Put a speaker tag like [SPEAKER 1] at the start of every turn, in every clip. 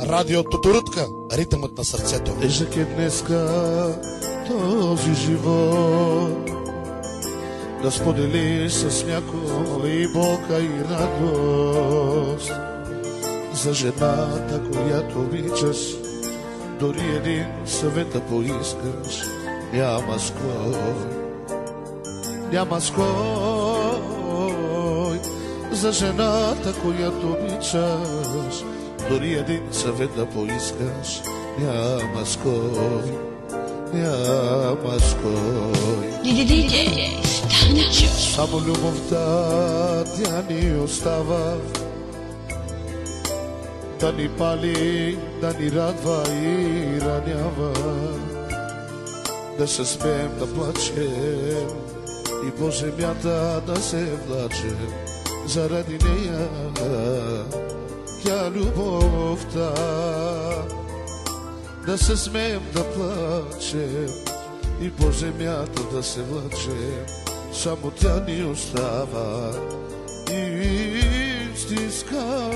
[SPEAKER 1] Радио Тутурутка, ритъмът на сърцето.
[SPEAKER 2] Тежък е днеска този живот, да споделиш с някой и болка и радост. За жената, която обичаш, дори един съвет да поискаш, няма с кой, няма с кой. За жената, която обичаш, дори един съвет да поискаш, няма с кой, няма с кой. Само любовта тя ни остава, да ни пали, да ни радва и ранява, да се смеем, да плачем и по земята да се влачем. Заради нея тя любовта, да се смеем, да плачем и по земята да се влачем. Само тя ни остава истинска.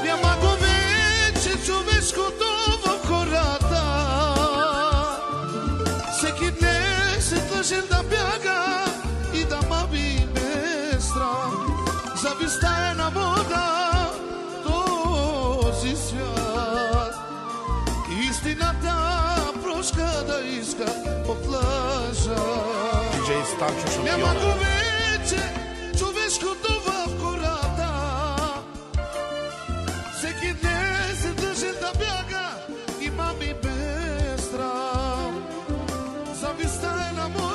[SPEAKER 2] Няма го вече човешкото в хората, всеки днес е длъжен да бяга и да маби без страх. Завистта е на вода този свят, истината прошка да иска от лъжа. Няма го вече човешкото в хората, всеки днес е длъжен да бяга и мами без страх. Завистта е на вода